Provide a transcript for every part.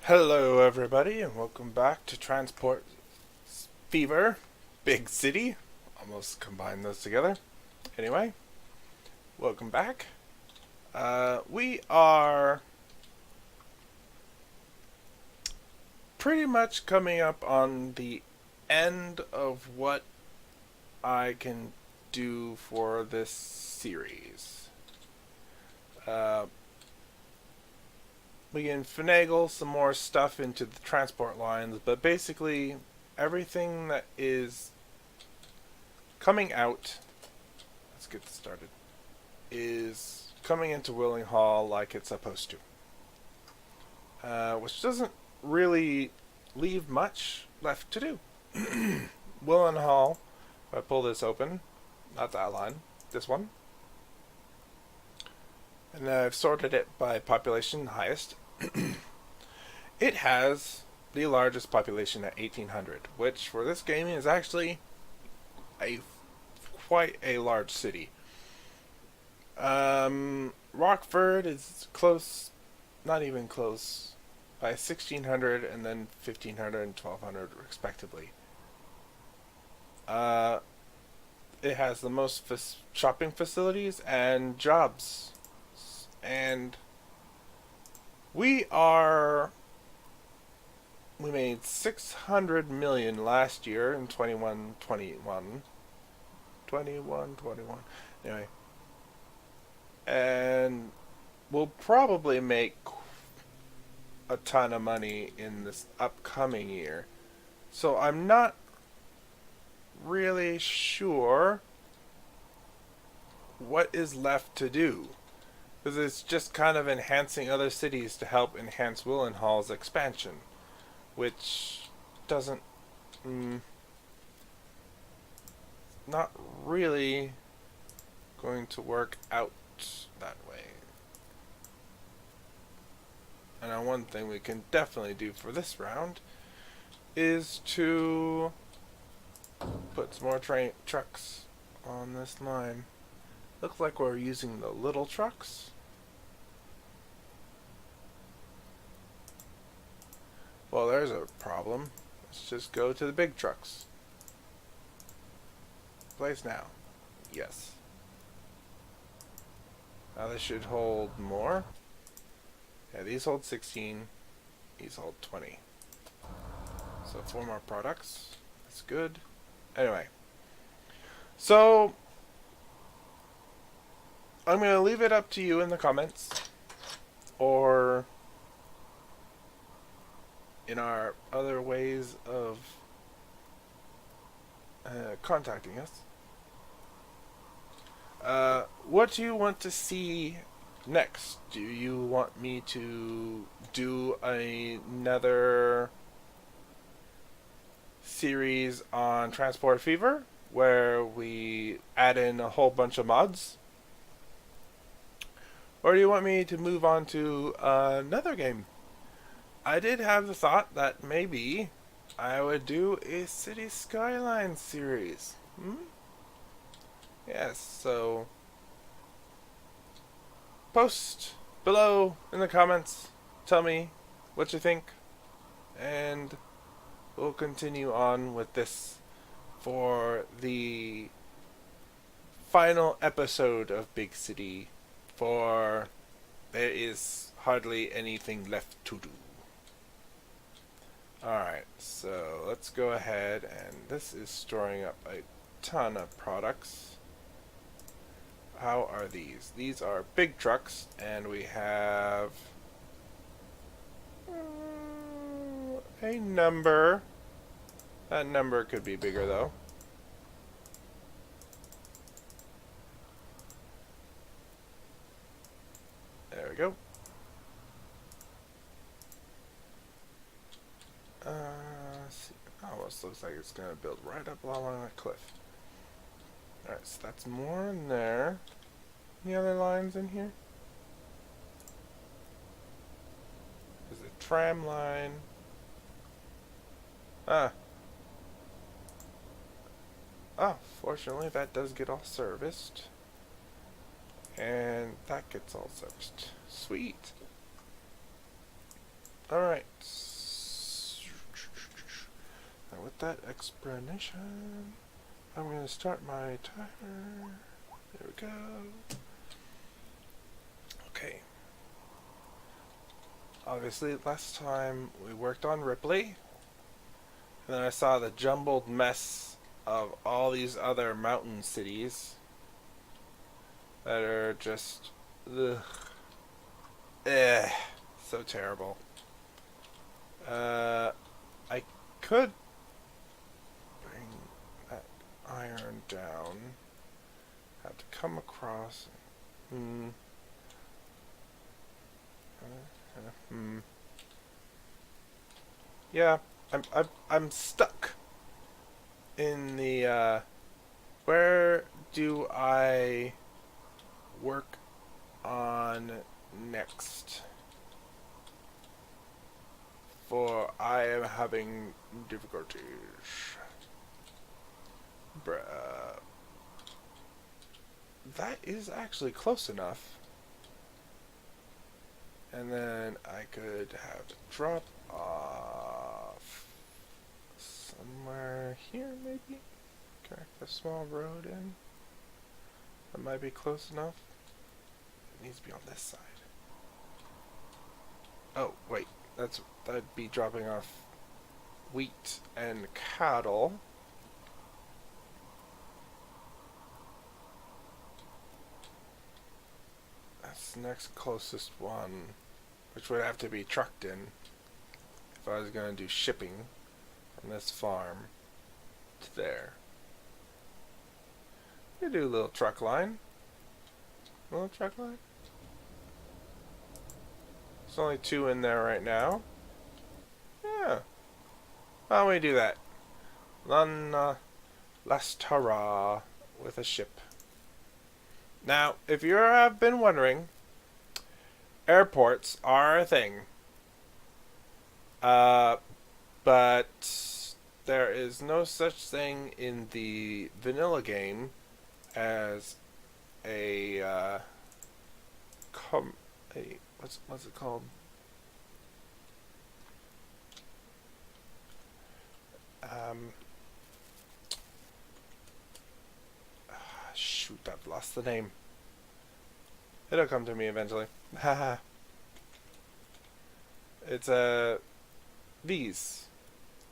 Hello, everybody, and welcome back to Transport Fever, Big City. Almost combined those together. Anyway, welcome back. We are pretty much coming up on the end of what I can do for this series. Uh, we can finagle some more stuff into the transport lines, but basically everything that is coming out, let's get started, is coming into Willinghall like it's supposed to. Which doesn't really leave much left to do. Willinghall, if I pull this open, not that line, this one, and I've sorted it by population highest. It has the largest population at 1800, which for this game is actually a quite a large city. Rockford is close, not even close, by 1600 and then 1500 and 1200 respectively. Uh, it has the most shopping facilities and jobs, and we are we made 600 million last year in 21 21 anyway, and we'll probably make a ton of money in this upcoming year. So I'm not really sure what is left to do, because it's just kind of enhancing other cities to help enhance Willenhall's expansion, which doesn't not really going to work out that way. And one thing we can definitely do for this round is to put some more trucks on this line. Looks like we're using the little trucks. Well, there's a problem. Let's just go to the big trucks. Place now. Yes. Now this should hold more. Yeah, these hold 16. These hold 20. So 4 more products. That's good. Anyway. So I'm going to leave it up to you in the comments, or in our other ways of contacting us. What do you want to see next? Do you want me to do another series on Transport Fever where we add in a whole bunch of mods? Or do you want me to move on to another game? I did have the thought that maybe I would do a City Skylines series. Yes, so post below in the comments. Tell me what you think, and we'll continue on with this for the final episode of Big City, for there is hardly anything left to do. Alright, so let's go ahead, and this is storing up a ton of products. How are these? These are big trucks, and we have a number. That number could be bigger though. There we go. Let's see. Almost looks like it's gonna build right up along that cliff. Alright, so that's more in there. Any other lines in here? There's a tram line. Oh, fortunately that does get all serviced. And that gets all serviced. Sweet. Alright. Now with that explanation, I'm going to start my timer. There we go. Okay. Obviously, last time we worked on Ripley, and then I saw the jumbled mess of all these other mountain cities that are just, ugh, so terrible. I could bring that iron down. Have to come across. Yeah, I'm stuck in the. Where do I work on next? For I am having difficulties. Bruh. That is actually close enough. And then I could have it drop off somewhere here, maybe? Connect a small road in. That might be close enough. It needs to be on this side. Oh, wait. That'd be dropping off wheat and cattle. That's the next closest one, which would have to be trucked in if I was going to do shipping from this farm to there. You do a little truck line. A little truck line. There's only 2 in there right now. Yeah. Why don't we do that? Lastara with a ship. Now, if you have been wondering, airports are a thing. But there is no such thing in the vanilla game as a what's it called? Shoot, I've lost the name. It'll come to me eventually. Haha. It's these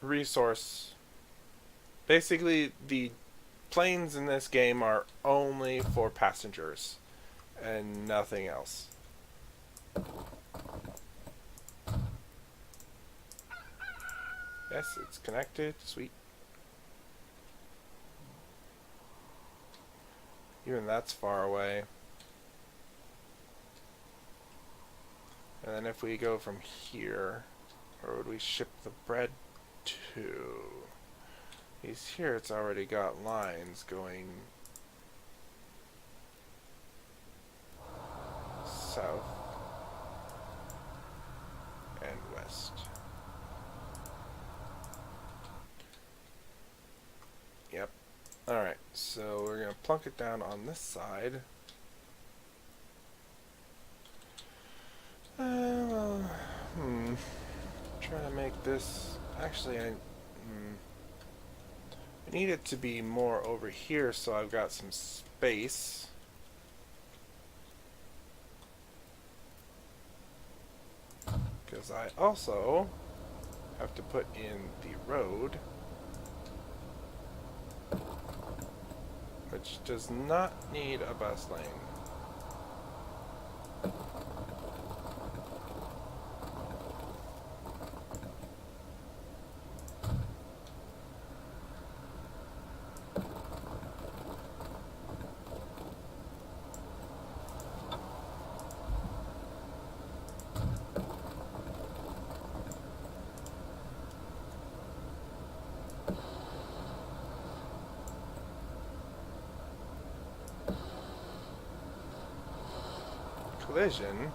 resource. Basically, the planes in this game are only for passengers and nothing else. Yes, it's connected. Sweet. Even that's far away. And then if we go from here, where would we ship the bread to? Here it's already got lines going south and west. Yep. Alright, so we're going to plunk it down on this side. Trying to make this... Actually, I need it to be more over here so I've got some space. Because I also have to put in the road, which does not need a bus lane. Collision?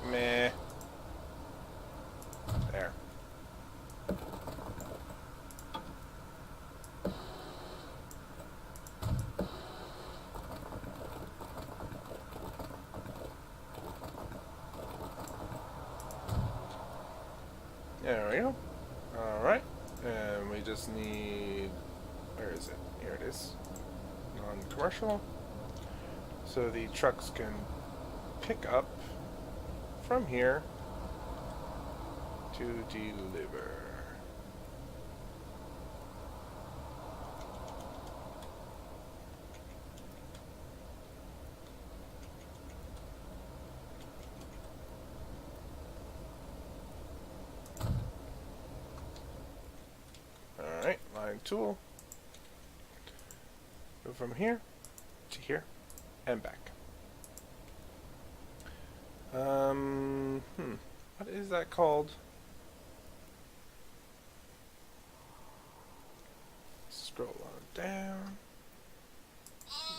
Meh. There. There we go. Alright. And we just need... Where is it? Here it is. Non-commercial. So the trucks can pick up from here to deliver. Alright, line tool. Go from here to here and back. What is that called? Scroll on down.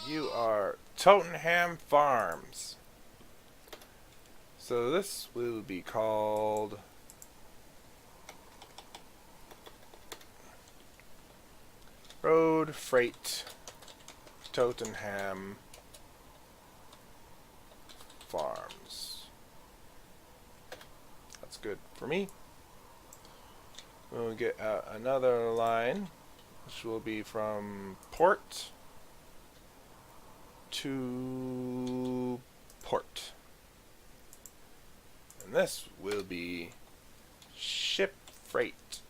You are Tottenham Farms. So this will be called Road Freight Tottenham Farms. That's good for me. We'll get another line, which will be from port to port. And this will be ship freight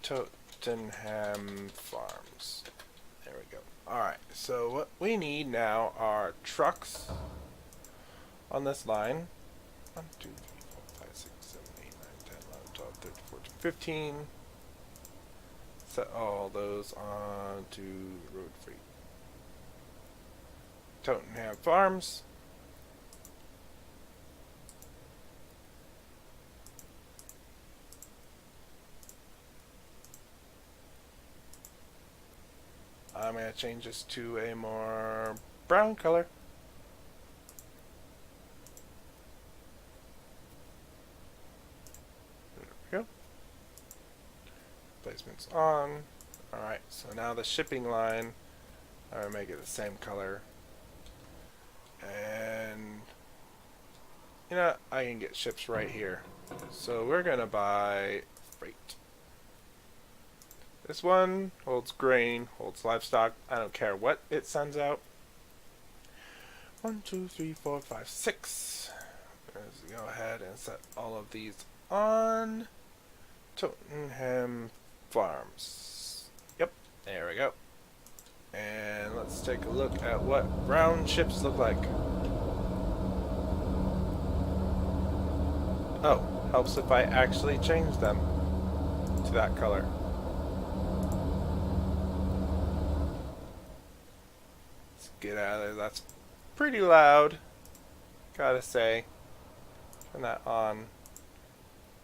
Tottenham Farms. There we go. Alright, so what we need now are trucks on this line. 1, 2, 3, 4, 5, 6, 7, 8, 9, 10, 11, 12, 13, 14, 15. Set all those on to road freight Tottenham Farms. I'm going to change this to a more brown color. There we go. Placement's on. Alright, so now the shipping line, I'm going to make it the same color. And, you know, I can get ships right here. So we're going to buy freight. This one holds grain, holds livestock. I don't care what it sends out. 1, 2, 3, 4, 5, 6. Let's go ahead and set all of these on Tottenham Farms. Yep, there we go. And let's take a look at what brown ships look like. Oh, helps if I actually change them to that color. Get out of there. That's pretty loud, gotta say. Turn that on.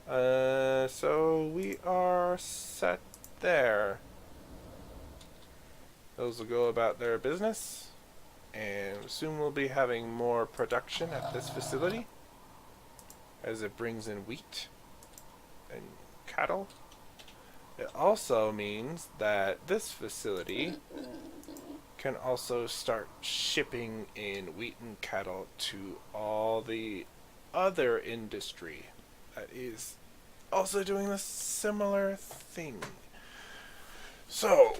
So we are set there. Those will go about their business, and soon we'll be having more production at this facility as it brings in wheat and cattle. It also means that this facility can also start shipping in wheat and cattle to all the other industry that is also doing a similar thing. So,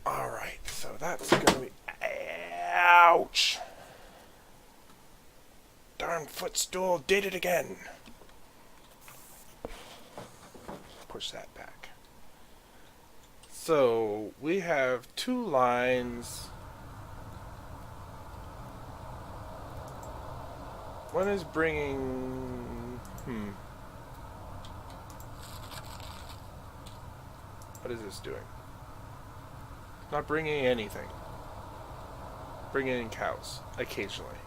alright, so that's gonna be... Ouch! Darn footstool did it again! Push that back. So, we have 2 lines. One is bringing... What is this doing? Not bringing anything. Bringing in cows, occasionally.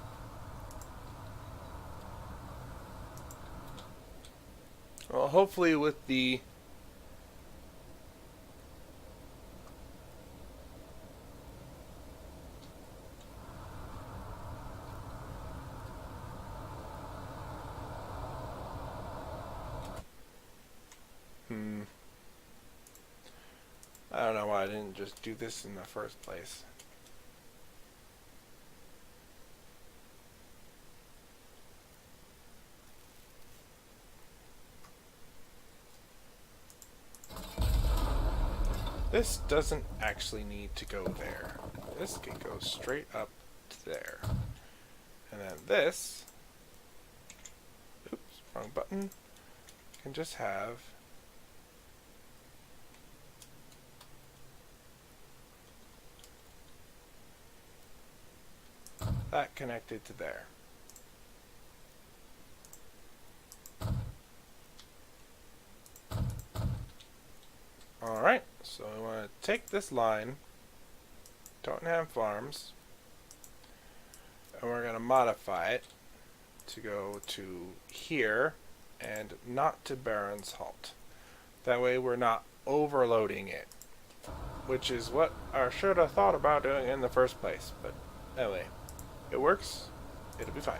Well, hopefully with the... I don't know why I didn't just do this in the first place. This doesn't actually need to go there. This can go straight up to there. And then this, oops, wrong button, can just have that connected to there. Alright, so we want to take this line, Tottenham Farms, and we're going to modify it to go to here and not to Baron's Halt. That way we're not overloading it, which is what I should have thought about doing in the first place. But anyway, it works. It'll be fine.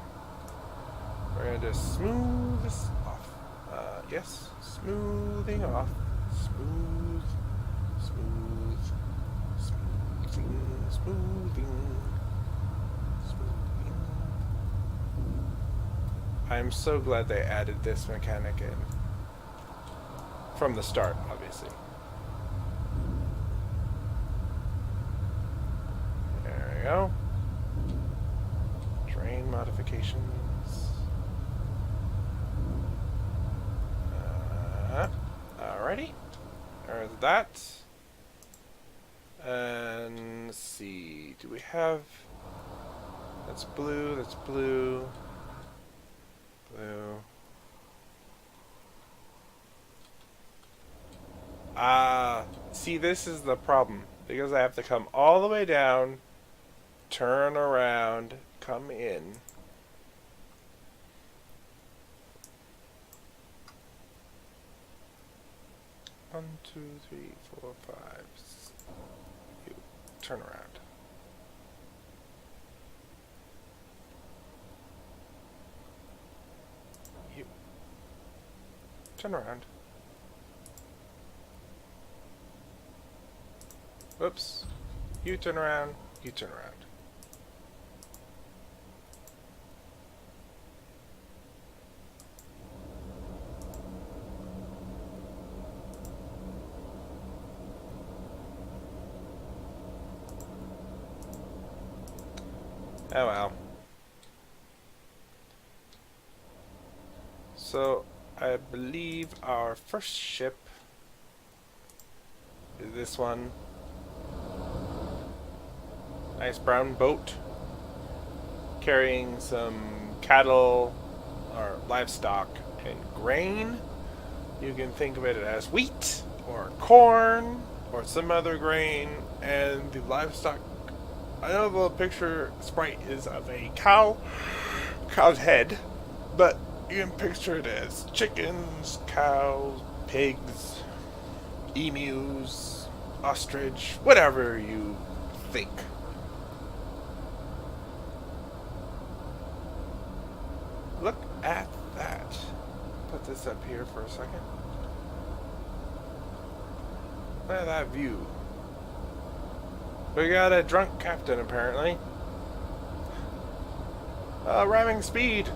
We're going to just smooth this off. Yes, smoothing off. Smooth, smooth, smoothing, smoothing, smoothing. I'm so glad they added this mechanic in. From the start, obviously. There we go. Drain modifications. Alrighty. There's that. And let's see. Do we have... That's blue, that's blue. Blue. See, this is the problem. Because I have to come all the way down, turn around, come in. One, two, three, four, five. You turn around. You turn around. Whoops. You turn around. You turn around. Oh well. So, I believe our first ship is this one. Nice brown boat carrying some cattle or livestock and grain. You can think of it as wheat or corn or some other grain, and the livestock, I know the picture sprite is of a cow's head, but you can picture it as chickens, cows, pigs, emus, ostrich, whatever you think. Look at that. Put this up here for a second. Look at that view. We got a drunk captain, apparently. Ramming speed.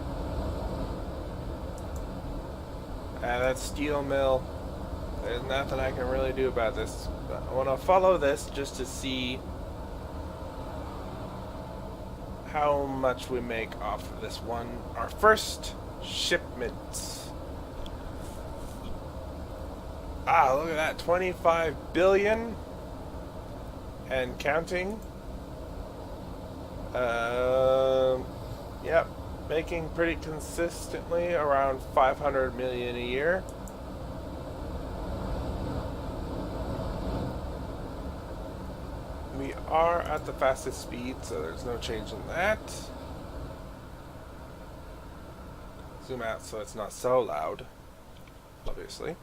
That's steel mill. There's nothing I can really do about this. But I want to follow this just to see how much we make off of this one. Our first shipment. Look at that. 25 billion. And counting. Yep. Making pretty consistently around 500 million a year. We are at the fastest speed, so there's no change in that. Zoom out so it's not so loud, obviously.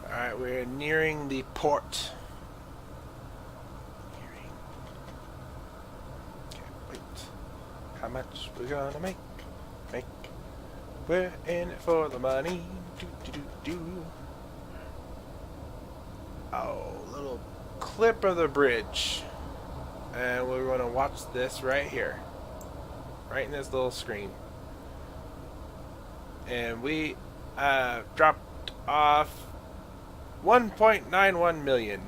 Alright, we're nearing the port. much we're gonna make. We're in it for the money. Do do do do. Oh, little clip of the bridge, and we're gonna watch this right here, right in this little screen. And we dropped off 1.91 million.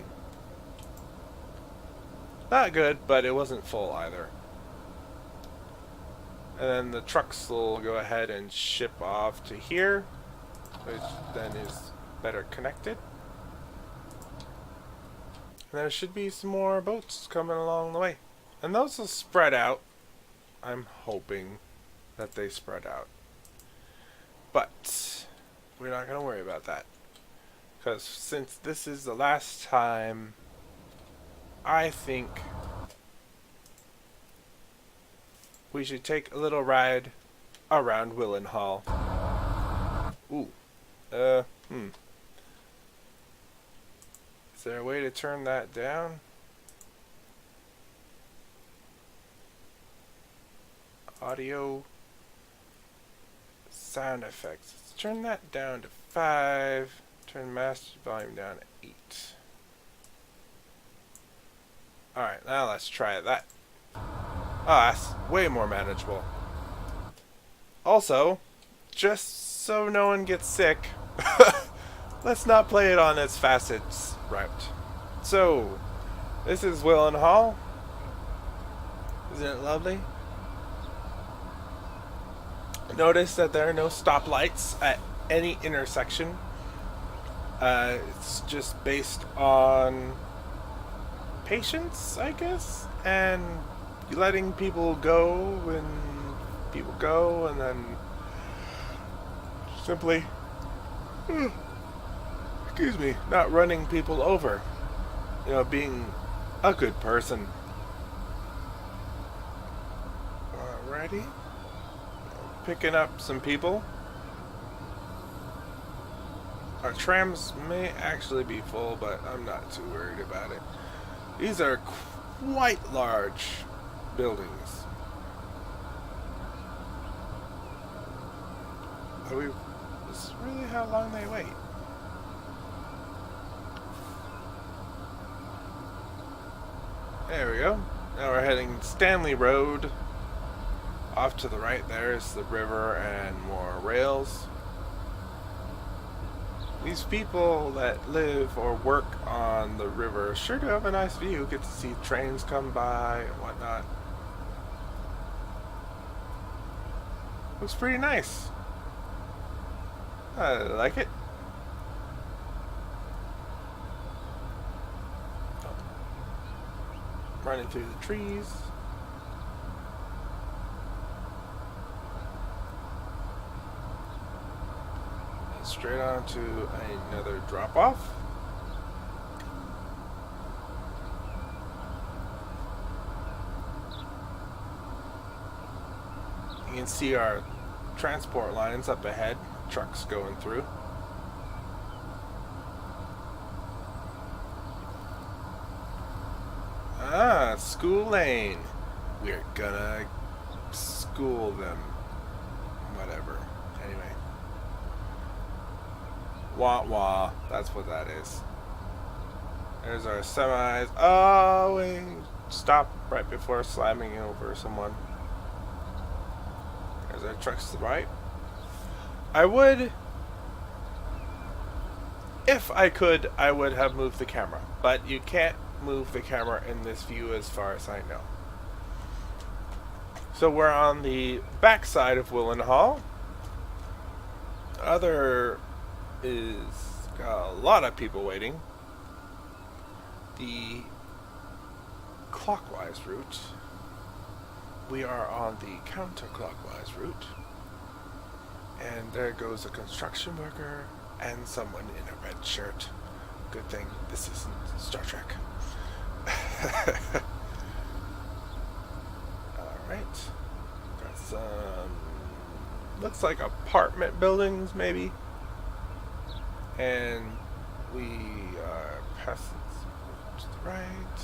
Not good, but it wasn't full either. And then the trucks will go ahead and ship off to here, which then is better connected. And there should be some more boats coming along the way. And those will spread out. I'm hoping that they spread out. But we're not going to worry about that. Because since this is the last time, I think we should take a little ride around Willenhall. Ooh. Is there a way to turn that down? Audio. Sound effects. Let's turn that down to 5. Turn master volume down to 8. Alright, now let's try that. Ah, that's way more manageable. Also, just so no one gets sick, let's not play it on its fastest route. So, this is Willenhall. Isn't it lovely? Notice that there are no stoplights at any intersection. It's just based on patience, I guess, and letting people go when people go, and then simply, excuse me, not running people over. You know, being a good person. Alrighty. Picking up some people. Our trams may actually be full, but I'm not too worried about it. These are quite large buildings. This is really how long they wait. There we go. Now we're heading Stanley Road. Off to the right there is the river and more rails. These people that live or work on the river sure do have a nice view. Get to see trains come by and whatnot. Looks pretty nice. I like it. Running through the trees. Straight on to another drop-off. You can see our transport lines up ahead, trucks going through. Ah, school lane. We're gonna school them. Whatever. Anyway. Wah wah, that's what that is. There's our semis. Oh, we stop right before slamming over someone. There's our trucks to the right. I would, if I could, I would have moved the camera. But you can't move the camera in this view as far as I know. So we're on the back side of Willenhall. Other is got a lot of people waiting. The clockwise route. We are on the counterclockwise route. And there goes a construction worker and someone in a red shirt. Good thing this isn't Star Trek. Alright. Got some, looks like apartment buildings maybe. And we are passing to the right.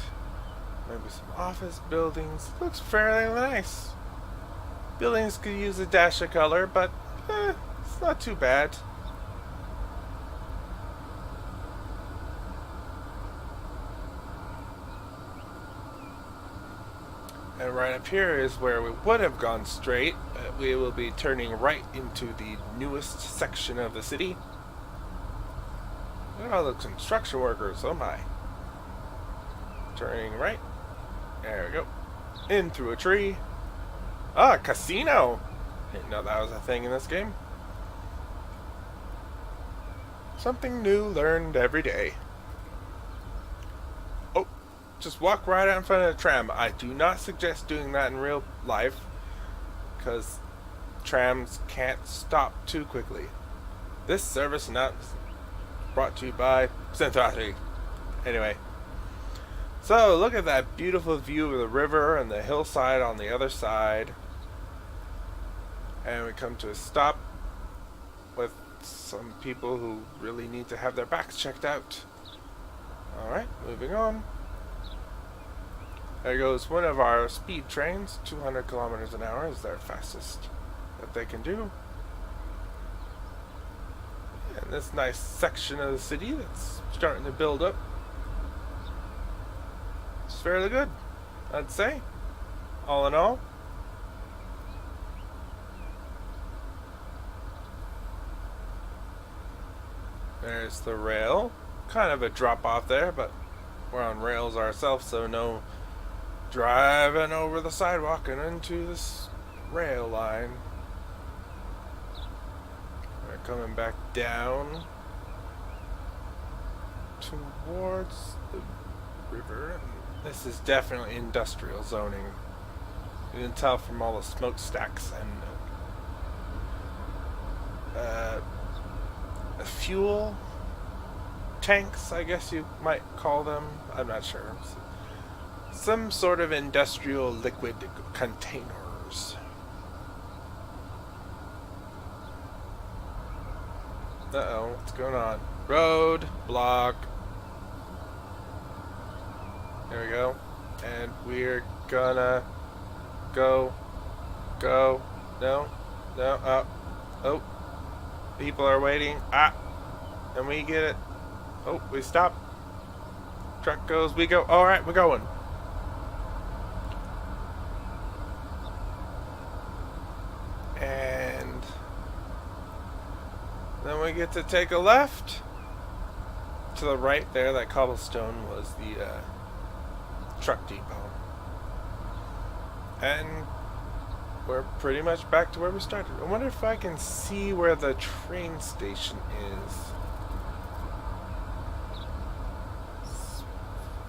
Maybe some office buildings. Looks fairly nice. Buildings could use a dash of color, but it's not too bad. And right up here is where we would have gone straight, but we will be turning right into the newest section of the city. Look at all the construction workers, oh my. Turning right. There we go. In through a tree. Ah, casino! Didn't know that was a thing in this game. Something new learned every day. Oh, just walk right out in front of the tram. I do not suggest doing that in real life, because trams can't stop too quickly. This service announcement brought to you by Centrati. Anyway. So, look at that beautiful view of the river and the hillside on the other side. And we come to a stop with some people who really need to have their backs checked out. Alright, moving on. There goes one of our speed trains. 200 kilometers an hour is their fastest that they can do. And this nice section of the city that's starting to build up. It's fairly good, I'd say, all in all. There's the rail. Kind of a drop off there, but we're on rails ourselves, so no driving over the sidewalk and into this rail line. We're coming back down towards the river. This is definitely industrial zoning. You can tell from all the smokestacks and fuel tanks, I guess you might call them. I'm not sure. Some sort of industrial liquid containers. Uh-oh, what's going on? Road block. There we go. And we're gonna go. No. Oh. People are waiting. And we get it. Oh, we stop. Truck goes, we go. Alright, we're going. And then we get to take a left. To the right there, that cobblestone was the truck depot. And we're pretty much back to where we started. I wonder if I can see where the train station is.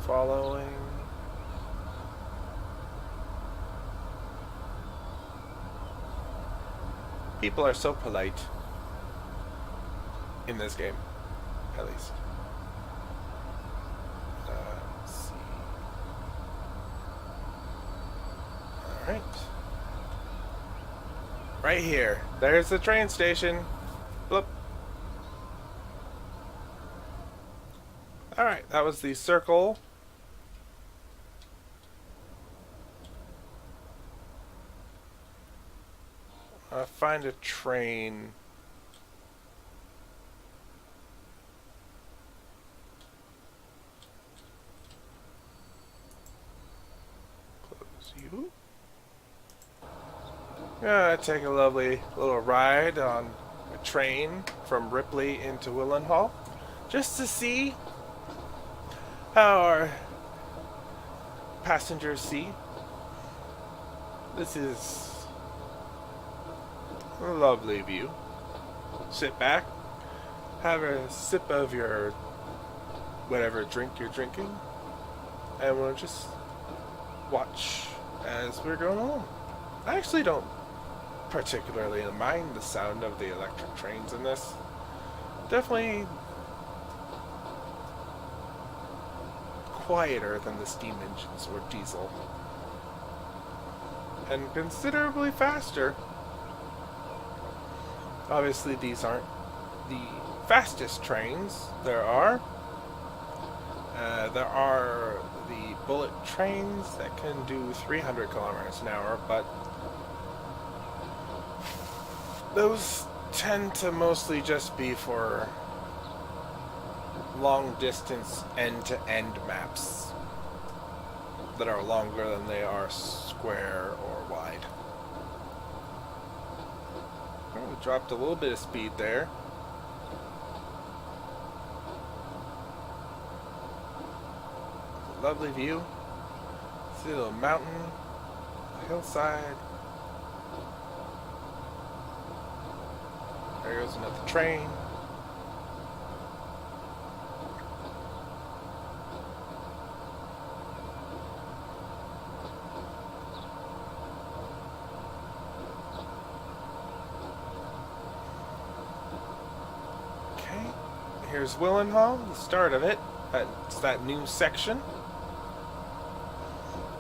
Following. People are so polite. In this game, at least. Let's see. Alright. Right here. There's the train station. Bloop. Alright, that was the circle. Find a train. Close you. Take a lovely little ride on a train from Ripley into Willenhall, just to see how our passengers see. This is a lovely view. Sit back, have a sip of your whatever drink you're drinking, and we'll just watch as we're going along. I actually don't particularly mind the sound of the electric trains in this. Definitely quieter than the steam engines or diesel. And considerably faster. Obviously these aren't the fastest trains there are. There are the bullet trains that can do 300 kilometers an hour, but Those tend to mostly just be for long distance end-to-end maps that are longer than they are square or wide. Oh, we dropped a little bit of speed there. Lovely view. See a little mountain, a hillside. There goes another train. Okay, here's Willenhall, the start of it. It's that new section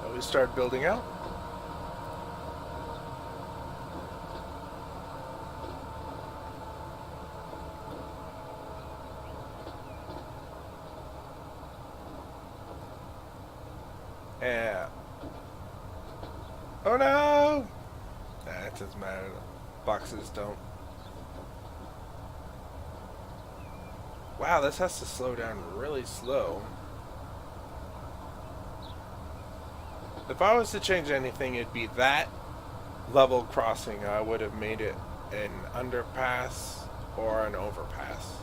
that we started building out. Yeah. Oh no! Nah, it doesn't matter. The boxes don't. Wow, this has to slow down really slow. If I was to change anything, it'd be that level crossing. I would have made it an underpass or an overpass.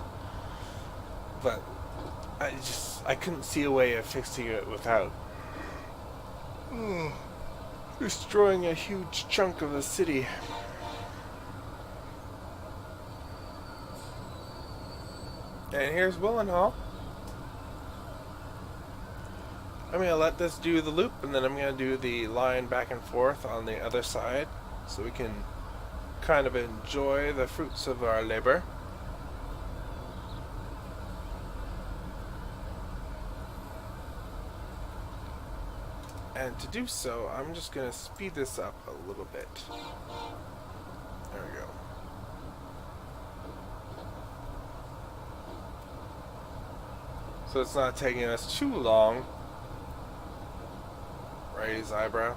But I couldn't see a way of fixing it without destroying a huge chunk of the city. And here's Willenhall. I'm going to let this do the loop, and then I'm going to do the line back and forth on the other side, so we can kind of enjoy the fruits of our labor. And to do so, I'm just going to speed this up a little bit. There we go. So it's not taking us too long. Raise eyebrow.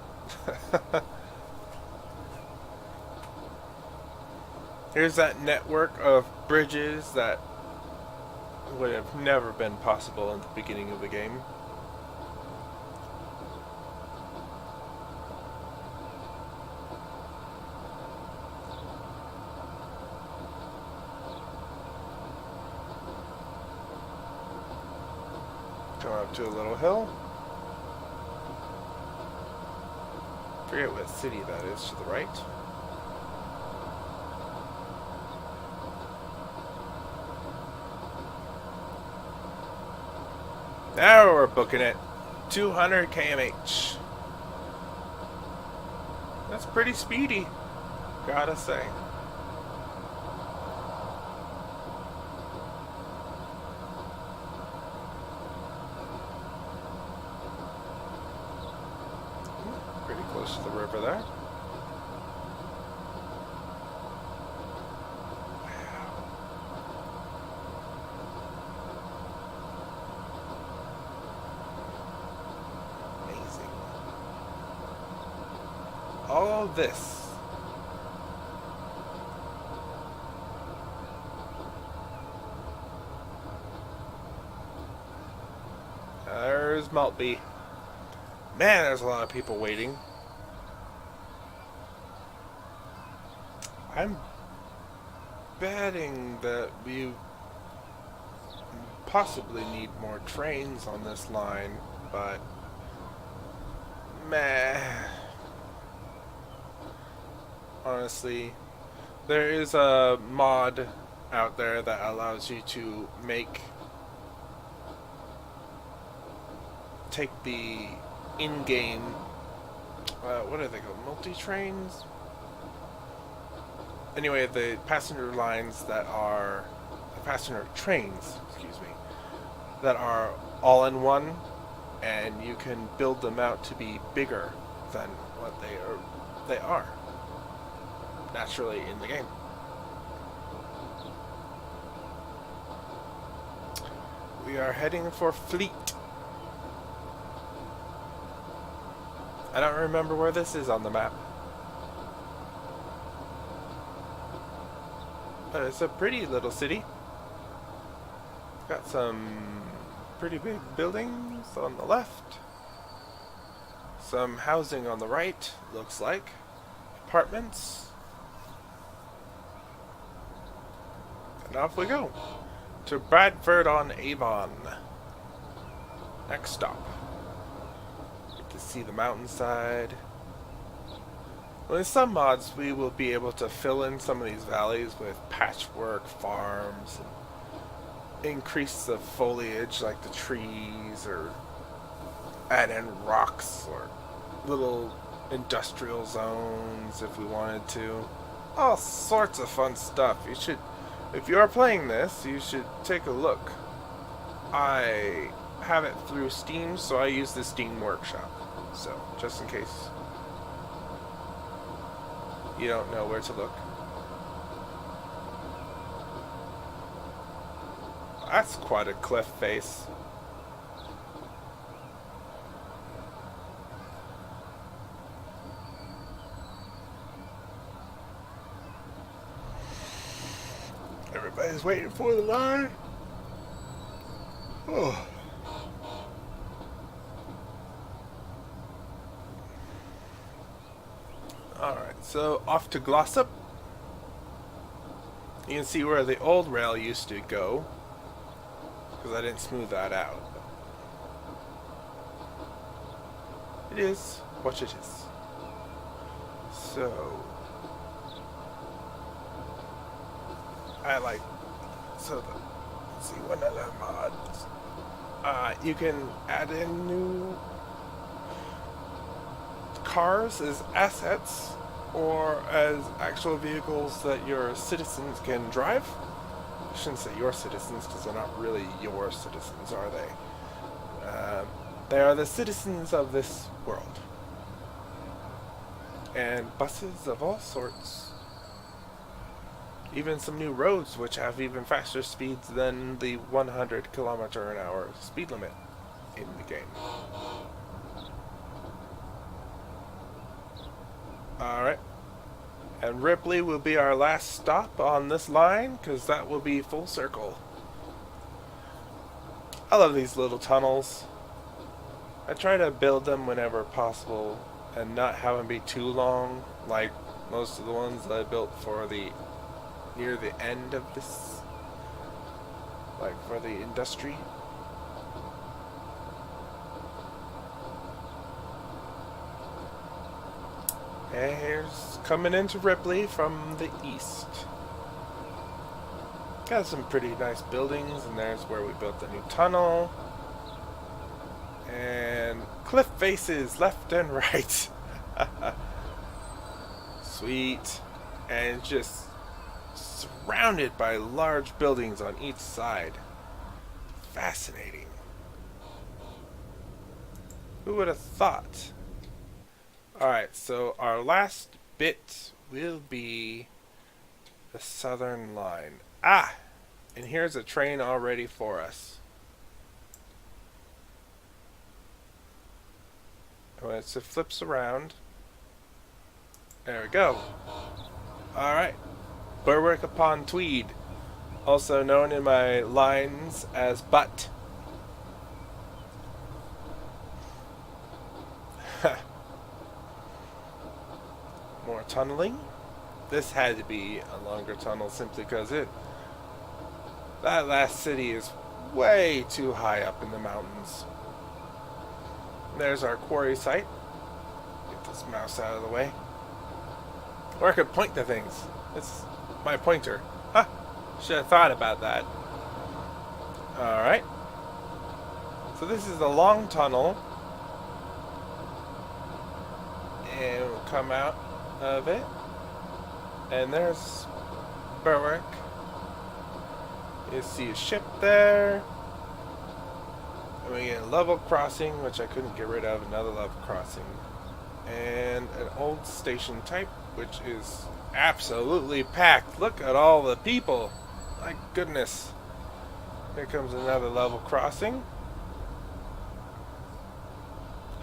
Here's that network of bridges that would have never been possible in the beginning of the game. Come up to a little hill. Forget what city that is to the right. Now we're booking it. 200 kmh. That's pretty speedy, gotta say. Pretty close to the river there. Amazing. All this. There's Maltby. Man, there's a lot of people waiting. I'm betting that we possibly need more trains on this line, but meh. Honestly, there is a mod out there that allows you to take the in-game, what are they called, multi-trains? Anyway, the passenger trains, excuse me, that are all in one, and you can build them out to be bigger than what they are naturally in the game. We are heading for Fleet. I don't remember where this is on the map. It's a pretty little city. Got some pretty big buildings on the left. Some housing on the right, looks like. Apartments. And off we go. To Bradford on Avon. Next stop. Get to see the mountainside. Well, in some mods, we will be able to fill in some of these valleys with patchwork farms and increase the foliage, like the trees, or add in rocks or little industrial zones if we wanted to. All sorts of fun stuff. You should, if you are playing this, you should take a look. I have it through Steam, so I use the Steam Workshop. So, just in case you don't know where to look. That's quite a cliff face. Everybody's waiting for the line. Oh. Alright, so off to Glossop. You can see where the old rail used to go, because I didn't smooth that out. It is what it is. So, let's see, one of the mods. You can add in new cars as assets or as actual vehicles that your citizens can drive. I shouldn't say your citizens because they're not really your citizens, are they? They are the citizens of this world. And buses of all sorts. Even some new roads which have even faster speeds than the 100 km/h speed limit in the game. Alright. And Ripley will be our last stop on this line, because that will be full circle. I love these little tunnels. I try to build them whenever possible and not have them be too long, like most of the ones that I built for the near the end of this, like for the industry. And here's coming into Ripley from the east. Got some pretty nice buildings, and there's where we built the new tunnel. And cliff faces left and right. Sweet. And just surrounded by large buildings on each side. Fascinating. Who would have thought? Alright, so our last bit will be the southern line. Ah! And here's a train already for us. So it flips around. There we go. Alright. Berwick upon Tweed. Also known in my lines as Butt. More tunneling. This had to be a longer tunnel simply because that last city is way too high up in the mountains. There's our quarry site. Get this mouse out of the way. Or I could point to things. It's my pointer. Huh. Should have thought about that. Alright. So this is a long tunnel. And we'll come out of it. And there's Berwick. You see a ship there. And we get a level crossing, which I couldn't get rid of, another level crossing. And an old station type, which is absolutely packed. Look at all the people. My goodness. Here comes another level crossing.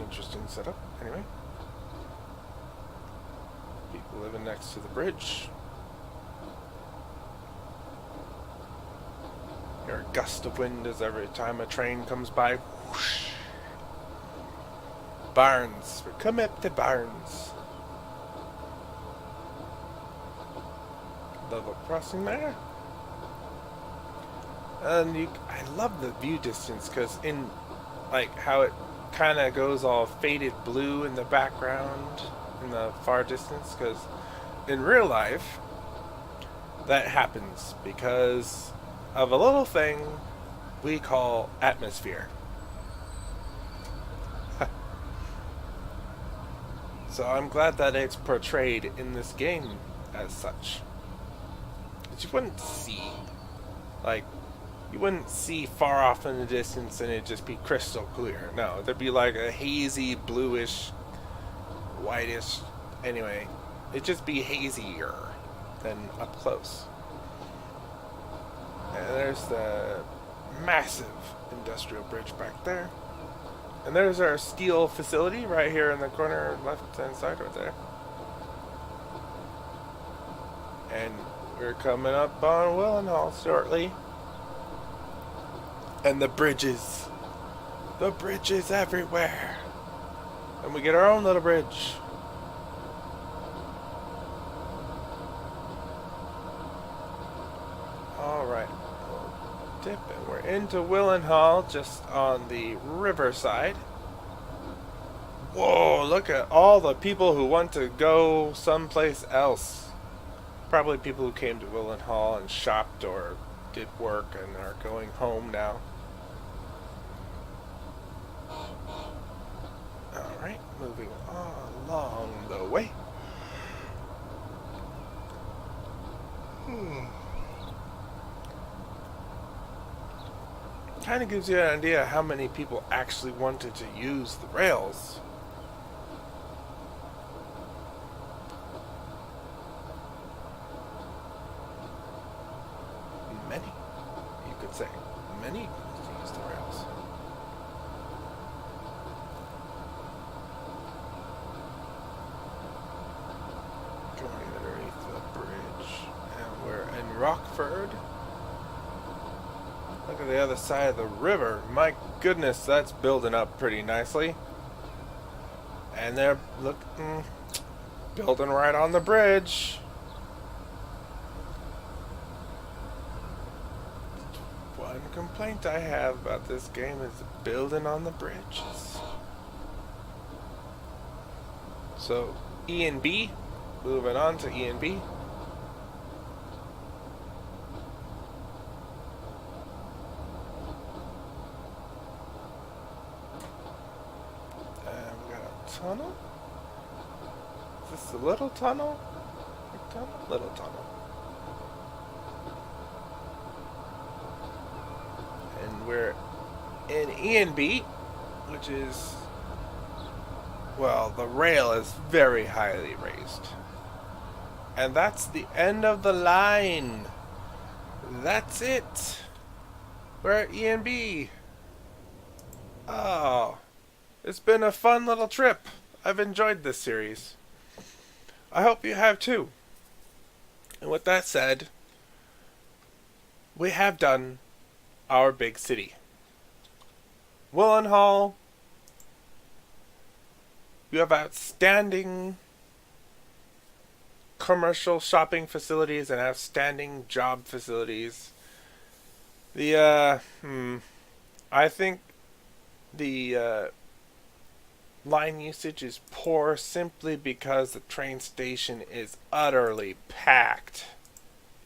Interesting setup, anyway. People living next to the bridge. Hear a gust of wind as every time a train comes by. Whoosh. Barnes. We come up to Barnes. Level crossing there. And I love the view distance because in like how it kind of goes all faded blue in the background in the far distance, because in real life that happens because of a little thing we call atmosphere. So I'm glad that it's portrayed in this game as such. But you wouldn't see, like, you wouldn't see far off in the distance and it'd just be crystal clear. No, there'd be like a hazy, bluish, whitish. Anyway, it'd just be hazier than up close. And there's the massive industrial bridge back there. And there's our steel facility right here in the corner left hand side right there. And we're coming up on Willenhall shortly. And the bridges everywhere. And we get our own little bridge. Alright, we'll dip and we're into Willenhall, just on the riverside. Whoa, look at all the people who want to go someplace else. Probably people who came to Willenhall and shopped or did work and are going home now. Alright, moving along the way. Kind of gives you an idea how many people actually wanted to use the rails. Many, you could say. Many wanted to use the rails. Going underneath the bridge. And we're in Rockford. Look at the other side of the river. My goodness, that's building up pretty nicely. And they're building right on the bridge. One complaint I have about this game is building on the bridges. So, E and B. Moving on to E and B. Tunnel? Is this a little tunnel? Big tunnel? Little tunnel. And we're in E and B, which is, well, the rail is very highly raised. And that's the end of the line. That's it. We're at E and B. Oh. It's been a fun little trip. I've enjoyed this series. I hope you have too. And with that said, we have done our big city. Willenhall, you have outstanding commercial shopping facilities and outstanding job facilities. I think the line usage is poor simply because the train station is utterly packed.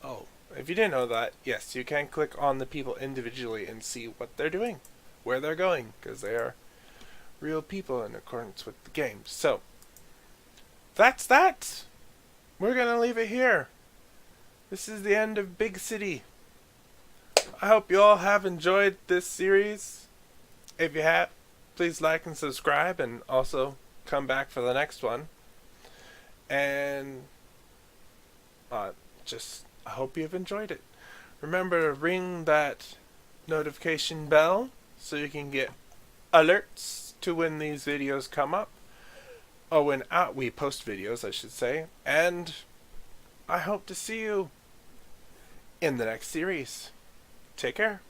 Oh, if you didn't know that, yes, you can click on the people individually and see what they're doing, where they're going, because they are real people in accordance with the game. So, that's that. We're going to leave it here. This is the end of Big City. I hope you all have enjoyed this series. If you have, please like and subscribe, and also come back for the next one. And I hope you've enjoyed it. Remember to ring that notification bell so you can get alerts to when these videos come up. Or when we post videos, I should say. And I hope to see you in the next series. Take care.